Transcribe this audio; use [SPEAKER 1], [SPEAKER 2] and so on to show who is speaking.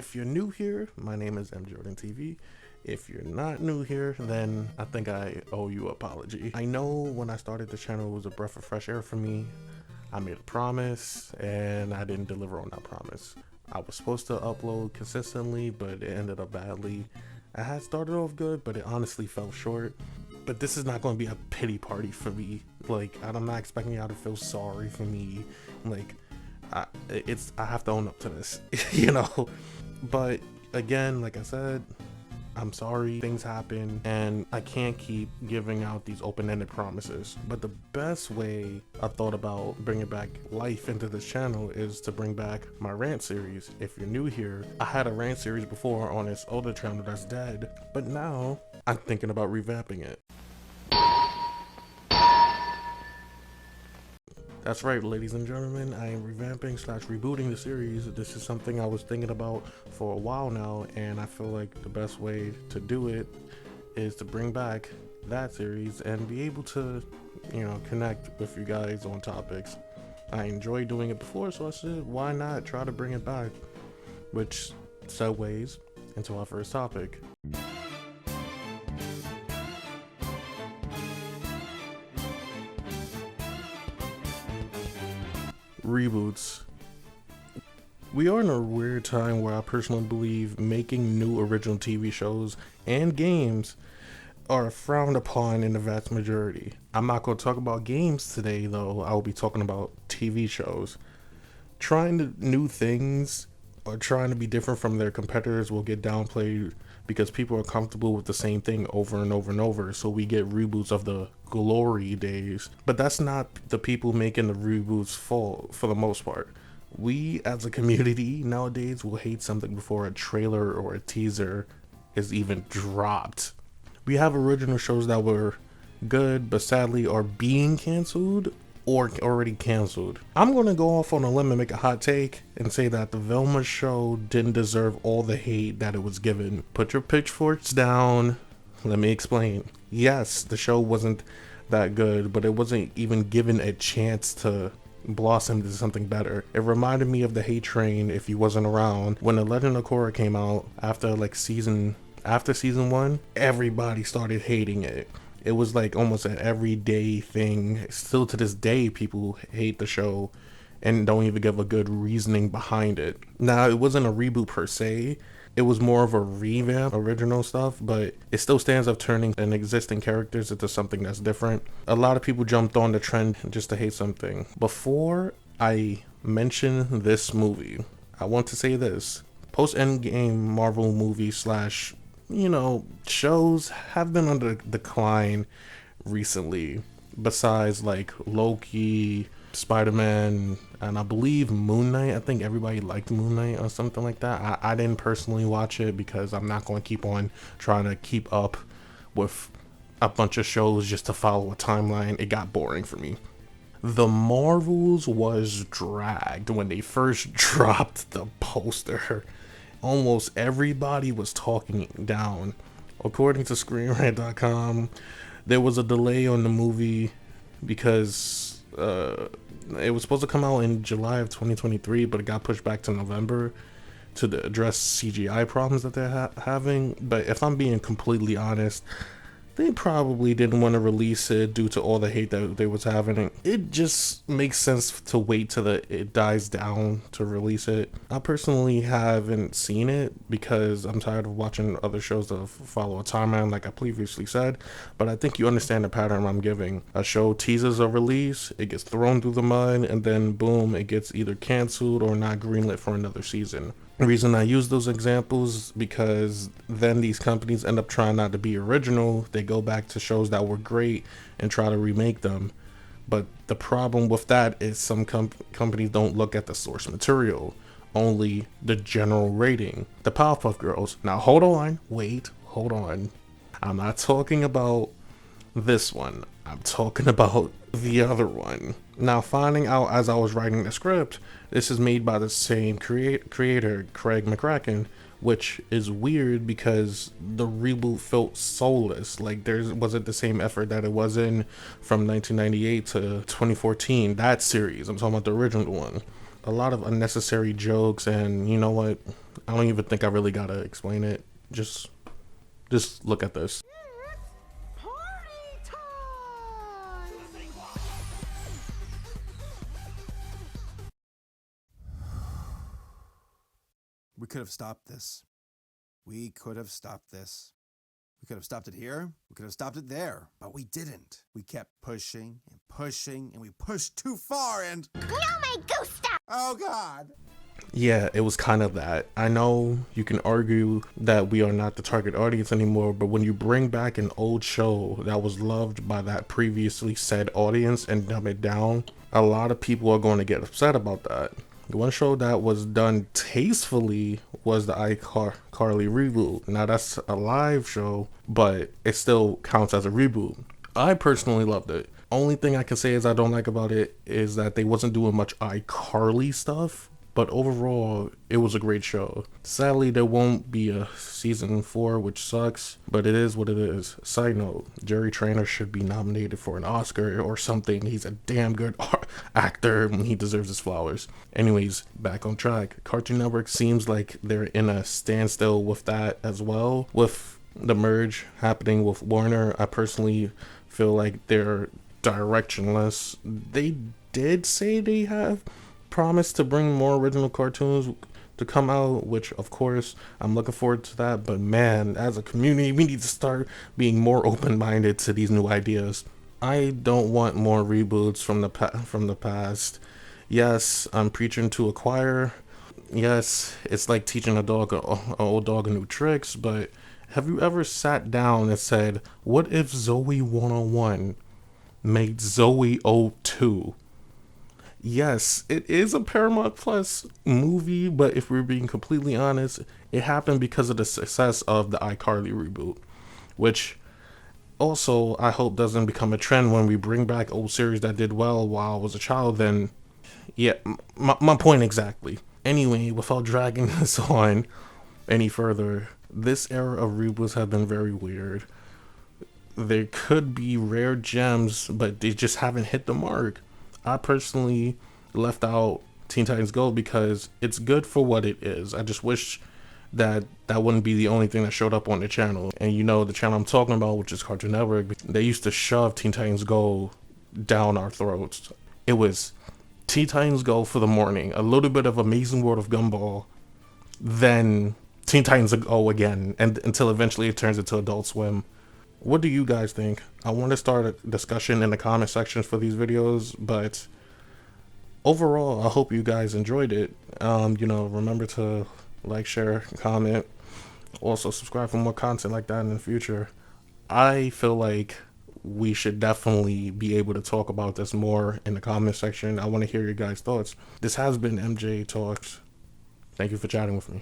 [SPEAKER 1] If you're new here, my name is MJTV. If you're not new here, then I think I owe you an apology. I know when I started the channel, it was a breath of fresh air for me. I made a promise and I didn't deliver on that promise. I was supposed to upload consistently, but it ended up badly. I had started off good, but it honestly fell short. But this is not going to be a pity party for me. Like, I'm not expecting y'all to feel sorry for me. Like, I have to own up to this, you know. But again, like I said, I'm sorry, things happen, and I can't keep giving out these open-ended promises. But the best way I thought about bringing back life into this channel is to bring back my rant series. If you're new here, I had a rant series before on this older channel that's dead, but now I'm thinking about revamping it. That's right, ladies and gentlemen, I am revamping / rebooting the series. This is something I was thinking about for a while now, and I feel like the best way to do it is to bring back that series and be able to, connect with you guys on topics. I enjoyed doing it before, so I said, why not try to bring it back? Which segues into our first topic. Reboots. We are in a weird time where I personally believe making new original TV shows and games are frowned upon in the vast majority. I'm not going to talk about games today, though. I will be talking about TV shows. Trying new things or trying to be different from their competitors will get downplayed because people are comfortable with the same thing over and over and over, so we get reboots of the glory days. But that's not the people making the reboots' fault for the most part. We as a community nowadays will hate something before a trailer or a teaser is even dropped. We have original shows that were good but sadly are being canceled or already canceled. I'm gonna go off on a limb and make a hot take and say that the Velma show didn't deserve all the hate that it was given. Put your pitchforks down. Let me explain. Yes, the show wasn't that good, but it wasn't even given a chance to blossom into something better. It reminded me of the hate train, if you wasn't around, when The Legend of Korra came out after season 1, everybody started hating it. It was like almost an everyday thing. Still to this day, people hate the show and don't even give a good reasoning behind it. Now, it wasn't a reboot per se. It was more of a revamp, original stuff, but it still stands up turning an existing characters into something that's different. A lot of people jumped on the trend just to hate something. Before I mention this movie, I want to say this. Post-Endgame Marvel movie / shows have been on the decline recently, besides like Loki, Spider-Man, and I believe Moon Knight. I think everybody liked Moon Knight or something like that. I didn't personally watch it because I'm not going to keep on trying to keep up with a bunch of shows just to follow a timeline. It got boring for me. The Marvels was dragged when they first dropped the poster. Almost everybody was talking down. According to ScreenRant.com, there was a delay on the movie because it was supposed to come out in July of 2023, but it got pushed back to November to address CGI problems that they're having. But if I'm being completely honest, they probably didn't want to release it due to all the hate that they was having. It just makes sense to wait till it dies down to release it. I personally haven't seen it because I'm tired of watching other shows that follow a timeline like I previously said, but I think you understand the pattern I'm giving. A show teases a release, it gets thrown through the mud, and then boom, it gets either canceled or not greenlit for another season. The reason I use those examples because then these companies end up trying not to be original. They go back to shows that were great and try to remake them. But the problem with that is some companies don't look at the source material, only the general rating. The Powerpuff Girls. Now hold on. I'm not talking about this one. I'm talking about the other one. Now, finding out as I was writing the script, this is made by the same creator, Craig McCracken, which is weird because the reboot felt soulless. Like, there wasn't the same effort that it was in from 1998 to 2014. That series, I'm talking about the original one. a lot of unnecessary jokes, and you know what? I don't even think I really gotta explain it. Just look at this.
[SPEAKER 2] Party time! We could have stopped this. We could have stopped this. We could have stopped it here. We could have stopped it there. But we didn't. We kept pushing and pushing, and we pushed too far, and...
[SPEAKER 3] No, my gusta!
[SPEAKER 2] Oh, God.
[SPEAKER 1] Yeah, it was kind of that. I know you can argue that we are not the target audience anymore, but when you bring back an old show that was loved by that previously said audience and dumb it down, a lot of people are going to get upset about that. The one show that was done tastefully was the iCarly reboot. Now that's a live show, but it still counts as a reboot. I personally loved it. Only thing I can say is I don't like about it is that they wasn't doing much iCarly stuff. But overall, it was a great show. Sadly, there won't be a season 4, which sucks, but it is what it is. Side note, Jerry Trainer should be nominated for an Oscar or something. He's a damn good actor and he deserves his flowers. Anyways, back on track. Cartoon Network seems like they're in a standstill with that as well. With the merge happening with Warner, I personally feel like they're directionless. They did say they have promised to bring more original cartoons to come out, which of course I'm looking forward to that, but man, as a community we need to start being more open-minded to these new ideas. I don't want more reboots from the past. Yes, I'm preaching to a choir. Yes, it's like teaching an old dog new tricks, but have you ever sat down and said, what if Zoe 101 made Zoe 02? Yes, it is a Paramount Plus movie, but if we're being completely honest, it happened because of the success of the iCarly reboot, which also I hope doesn't become a trend when we bring back old series that did well while I was a child. Then, yeah, my point exactly. Anyway, without dragging this on any further, this era of reboots have been very weird. There could be rare gems, but they just haven't hit the mark. I personally left out Teen Titans Go because it's good for what it is. I just wish that that wouldn't be the only thing that showed up on the channel. And you know, the channel I'm talking about, which is Cartoon Network, they used to shove Teen Titans Go down our throats. It was Teen Titans Go for the morning, a little bit of Amazing World of Gumball, then Teen Titans Go again, and until eventually it turns into Adult Swim. What do you guys think? I want to start a discussion in the comment sections for these videos, but overall, I hope you guys enjoyed it. You know, remember to like, share, comment. Also, subscribe for more content like that in the future. I feel like we should definitely be able to talk about this more in the comment section. I want to hear your guys' thoughts. This has been MJ Talks. Thank you for chatting with me.